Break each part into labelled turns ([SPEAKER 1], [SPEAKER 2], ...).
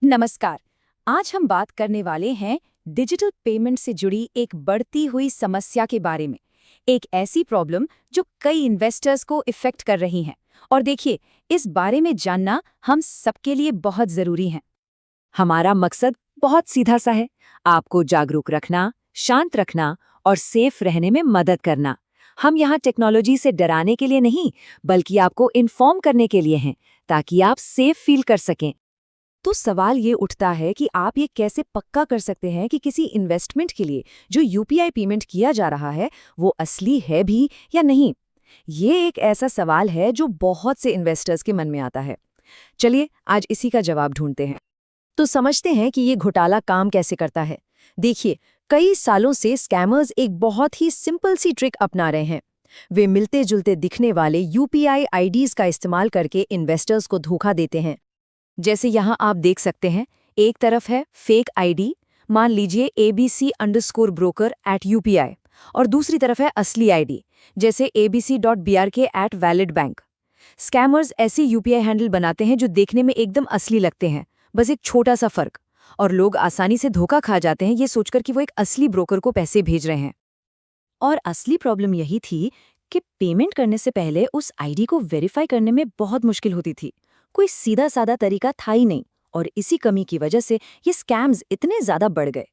[SPEAKER 1] नमस्कार। आज हम बात करने वाले हैं डिजिटल पेमेंट से जुड़ी एक बढ़ती हुई समस्या के बारे में। एक ऐसी प्रॉब्लम जो कई इन्वेस्टर्स को इफेक्ट कर रही है। और देखिए, इस बारे में जानना हम सबके लिए बहुत जरूरी है।
[SPEAKER 2] हमारा मकसद बहुत सीधा सा है, आपको जागरूक रखना, शांत रखना और सेफ रहने में मदद करना। हम यहाँ टेक्नोलॉजी से डराने के लिए नहीं, बल्कि आपको इन्फॉर्म करने के लिए हैं, ताकि आप सेफ फील कर सकें।
[SPEAKER 1] तो सवाल ये उठता है कि आप ये कैसे पक्का कर सकते हैं कि किसी इन्वेस्टमेंट के लिए जो यूपीआई पेमेंट किया जा रहा है वो असली है भी या नहीं। ये एक ऐसा सवाल है जो बहुत से इन्वेस्टर्स के मन में आता है। चलिए आज इसी का जवाब ढूंढते हैं। तो समझते हैं कि ये घोटाला काम कैसे करता है। देखिए, कई सालों से स्कैमर्स एक बहुत ही सिंपल सी ट्रिक अपना रहे हैं। वे मिलते जुलते दिखने वाले यूपीआई आईडीज का इस्तेमाल करके इन्वेस्टर्स को धोखा देते हैं। जैसे यहाँ आप देख सकते हैं, एक तरफ है फेक आईडी, मान लीजिए abc_broker@UPI, और दूसरी तरफ है असली आईडी, जैसे abc.brk@validbank। स्कैमर्स ऐसी यूपीआई हैंडल बनाते हैं जो देखने में एकदम असली लगते हैं, बस एक छोटा सा फर्क, और लोग आसानी से धोखा खा जाते हैं ये सोचकर कि वो एक असली ब्रोकर को पैसे भेज रहे हैं। और असली प्रॉब्लम यही थी कि पेमेंट करने से पहले उस आईडी को वेरीफाई करने में बहुत मुश्किल होती थी। कोई सीधा साधा तरीका था ही नहीं, और इसी कमी की वजह से ये स्कैम्स इतने ज्यादा बढ़ गए।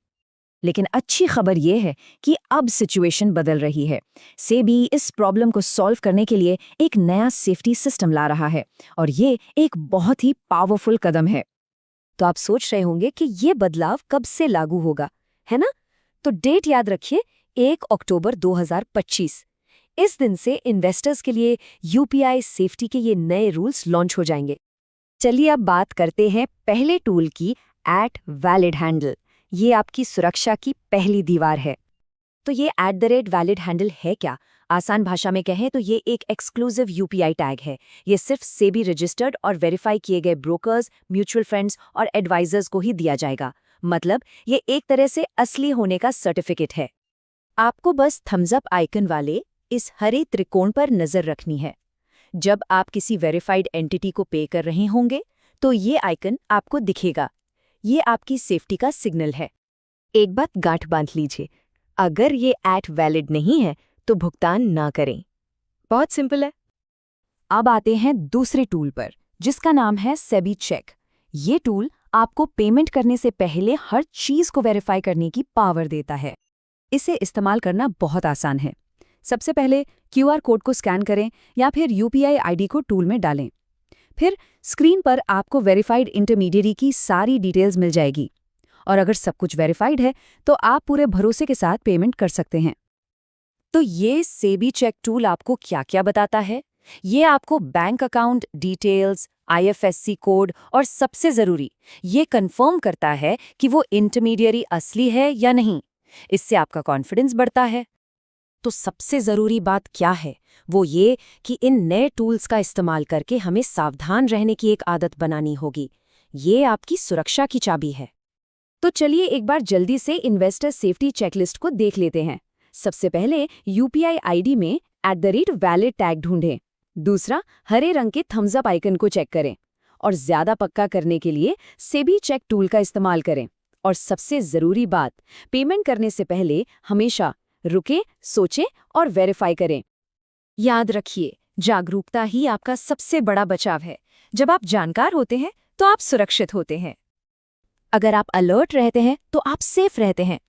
[SPEAKER 1] लेकिन अच्छी खबर ये है कि अब सिचुएशन बदल रही है। सेबी इस प्रॉब्लम को सॉल्व करने के लिए एक नया सेफ्टी सिस्टम ला रहा है, और ये एक बहुत ही पावरफुल कदम है। तो आप सोच रहे होंगे कि ये बदलाव कब से लागू होगा, है ना? तो डेट याद रखिए, 1 अक्टूबर 2025। इस दिन से इन्वेस्टर्स के लिए यूपीआई सेफ्टी के ये नए रूल्स लॉन्च हो जाएंगे। चलिए अब बात करते हैं पहले टूल की, @validhandle। ये आपकी सुरक्षा की पहली दीवार है। तो ये @validhandle है क्या? आसान भाषा में कहें तो ये एक एक्सक्लूसिव यूपीआई टैग है। ये सिर्फ सेबी रजिस्टर्ड और वेरीफाई किए गए ब्रोकर्स, म्यूचुअल फंड्स और एडवाइजर्स को ही दिया जाएगा। मतलब ये एक तरह से असली होने का सर्टिफिकेट है। आपको बस थम्स अप आइकन वाले इस हरे त्रिकोण पर नजर रखनी है। जब आप किसी वेरीफाइड एंटिटी को पे कर रहे होंगे तो ये आइकन आपको दिखेगा। ये आपकी सेफ्टी का सिग्नल है। एक बात गांठ बांध लीजिए, अगर ये @valid नहीं है तो भुगतान ना करें। बहुत सिंपल है। अब आते हैं दूसरे टूल पर, जिसका नाम है सेबी चेक। ये टूल आपको पेमेंट करने से पहले हर चीज को वेरीफाई करने की पावर देता है। इसे इस्तेमाल करना बहुत आसान है। सबसे पहले क्यूआर कोड को स्कैन करें या फिर यूपीआई आईडी को टूल में डालें। फिर स्क्रीन पर आपको वेरीफाइड इंटरमीडियरी की सारी डिटेल्स मिल जाएगी, और अगर सब कुछ वेरीफाइड है तो आप पूरे भरोसे के साथ पेमेंट कर सकते हैं। तो ये सेबी चेक टूल आपको क्या-क्या बताता है? ये आपको bank account details, IFSC code और सबसे जरूरी, ये कंफर्म करता है कि वो इंटरमीडियरी असली है या नहीं। इससे आपका कॉन्फिडेंस बढ़ता है। तो सबसे ज़रूरी बात क्या है? वो ये कि इन नए टूल्स का इस्तेमाल करके हमें सावधान रहने की एक आदत बनानी होगी। ये आपकी सुरक्षा की चाबी है। तो चलिए एक बार जल्दी से इन्वेस्टर सेफ्टी चेकलिस्ट को देख लेते हैं। सबसे पहले यूपीआई आईडी में @valid टैग ढूंढें। दूसरा, हरे रंग के थम्स अप आइकन को चेक करें। और ज़्यादा पक्का करने के लिए सेबी चेक टूल का इस्तेमाल करें। और सबसे ज़रूरी बात, पेमेंट करने से पहले हमेशा रुकें, सोचें और वेरीफाई करें। याद रखिए, जागरूकता ही आपका सबसे बड़ा बचाव है। जब आप जानकार होते हैं तो आप सुरक्षित होते हैं। अगर आप अलर्ट रहते हैं तो आप सेफ रहते हैं।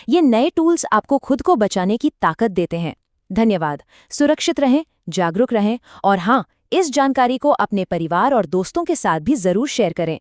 [SPEAKER 1] ये नए टूल्स आपको खुद को बचाने की ताकत देते हैं। धन्यवाद। सुरक्षित रहें, जागरूक रहें, और हाँ, इस जानकारी को अपने परिवार और दोस्तों के साथ भी जरूर शेयर करें।